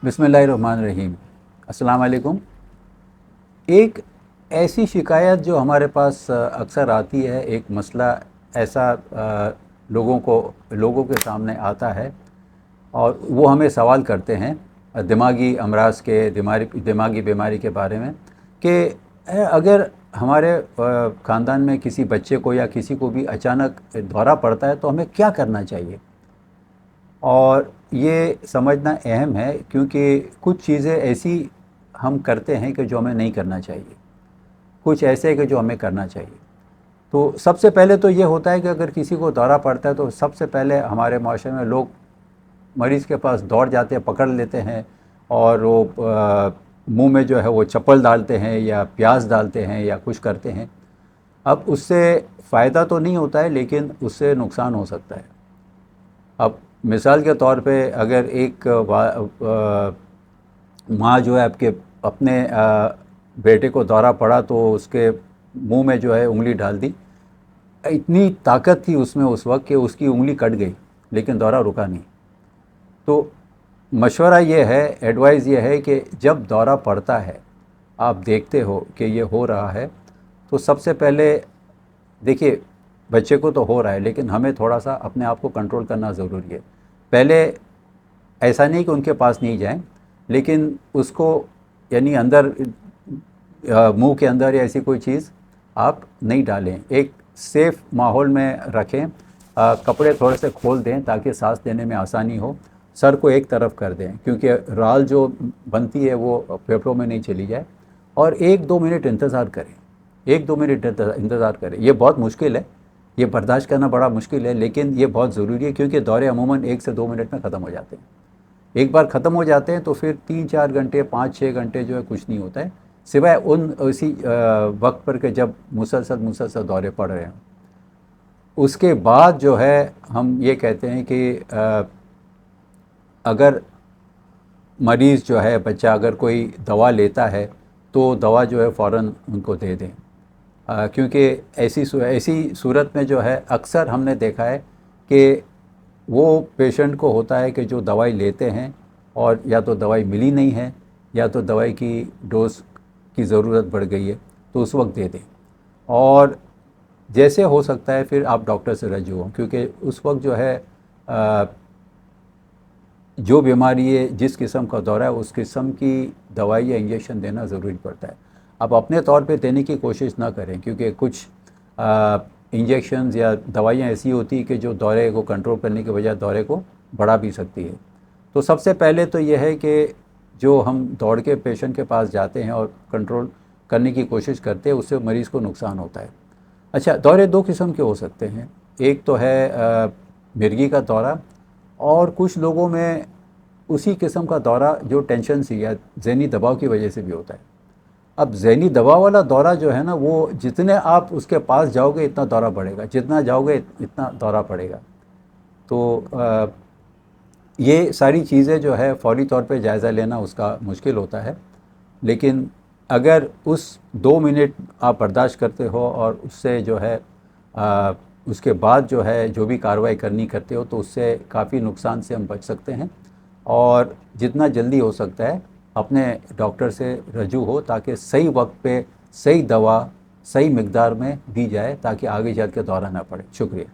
बिस्मिल्लाहिर्रहमानिर्रहीम। अस्सलाम वालेकुम। एक ऐसी शिकायत जो हमारे पास अक्सर आती है, एक मसला ऐसा लोगों के सामने आता है और वो हमें सवाल करते हैं दिमागी अमराज के, दिमागी बीमारी के बारे में कि अगर हमारे ख़ानदान में किसी बच्चे को या किसी को भी अचानक दौरा पड़ता है तो हमें क्या करना चाहिए। और ये समझना अहम है क्योंकि कुछ चीज़ें ऐसी हम करते हैं कि जो हमें नहीं करना चाहिए, कुछ ऐसे कि जो हमें करना चाहिए। तो सबसे पहले तो ये होता है कि अगर किसी को दौरा पड़ता है तो सबसे पहले हमारे माशरे में लोग मरीज़ के पास दौड़ जाते हैं, पकड़ लेते हैं और वो मुंह में जो है वो चप्पल डालते हैं या प्याज डालते हैं या कुछ करते हैं। अब उससे फ़ायदा तो नहीं होता है लेकिन उससे नुकसान हो सकता है। अब मिसाल के तौर पे अगर एक माँ जो है आपके अपने बेटे को दौरा पड़ा तो उसके मुंह में जो है उंगली डाल दी, इतनी ताकत थी उसमें उस वक्त कि उसकी उंगली कट गई लेकिन दौरा रुका नहीं। तो मशवरा ये है, एडवाइस ये है कि जब दौरा पड़ता है, आप देखते हो कि ये हो रहा है, तो सबसे पहले देखिए बच्चे को तो हो रहा है लेकिन हमें थोड़ा सा अपने आप को कंट्रोल करना ज़रूरी है। पहले ऐसा नहीं कि उनके पास नहीं जाएं, लेकिन उसको यानी अंदर मुंह के अंदर या ऐसी कोई चीज़ आप नहीं डालें, एक सेफ़ माहौल में रखें। कपड़े थोड़े से खोल दें ताकि सांस लेने में आसानी हो। सर को एक तरफ कर दें क्योंकि राल जो बनती है वो फेफड़ों में नहीं चली जाए। और 1-2 मिनट इंतज़ार करें, 1-2 मिनट इंतज़ार करें। ये बहुत मुश्किल है, ये बर्दाश्त करना बड़ा मुश्किल है लेकिन ये बहुत ज़रूरी है क्योंकि दौरे अमूमन 1 से 2 मिनट में ख़त्म हो जाते हैं। एक बार ख़त्म हो जाते हैं तो फिर 3-4 घंटे 5-6 घंटे जो है कुछ नहीं होता है, सिवाय उन उसी वक्त पर के जब मुसलसल दौरे पड़ रहे हैं। उसके बाद जो है हम ये कहते हैं कि अगर मरीज़ जो है बच्चा अगर कोई दवा लेता है तो दवा जो है फ़ौरन उनको दे दें। क्योंकि ऐसी सूरत में जो है अक्सर हमने देखा है कि वो पेशेंट को होता है कि जो दवाई लेते हैं और या तो दवाई मिली नहीं है या तो दवाई की डोज की ज़रूरत बढ़ गई है, तो उस वक्त दे दें। और जैसे हो सकता है फिर आप डॉक्टर से रजू हों क्योंकि उस वक्त जो है जो बीमारी है, जिस किस्म का दौरा है, उस किस्म की दवाई या इंजेक्शन देना ज़रूरी पड़ता है। आप अपने तौर पे देने की कोशिश ना करें क्योंकि कुछ इंजेक्शंस या दवाइयाँ ऐसी होती हैं कि जो दौरे को कंट्रोल करने के बजाय दौरे को बढ़ा भी सकती है। तो सबसे पहले तो यह है कि जो हम दौड़ के पेशेंट के पास जाते हैं और कंट्रोल करने की कोशिश करते हैं, उससे मरीज़ को नुकसान होता है। अच्छा, दौरे 2 किस्म के हो सकते हैं। एक तो है मिर्गी का दौरा, और कुछ लोगों में उसी किस्म का दौरा जो टेंशन से या ज़हनी दबाव की वजह से भी होता है। अब ज़हनी दबाव वाला दौरा जो है ना, वो जितने आप उसके पास जाओगे इतना दौरा बढ़ेगा, जितना जाओगे इतना दौरा पड़ेगा। तो ये सारी चीज़ें जो है फौरी तौर पे जायज़ा लेना उसका मुश्किल होता है, लेकिन अगर उस 2 मिनट आप बर्दाश्त करते हो और उससे जो है उसके बाद जो है जो भी कार्रवाई करनी करते हो तो उससे काफ़ी नुकसान से हम बच सकते हैं। और जितना जल्दी हो सकता है अपने डॉक्टर से रजू हो ताकि सही वक्त पे सही दवा सही मिकदार में दी जाए ताकि आगे चल के दौरा ना पड़े। शुक्रिया।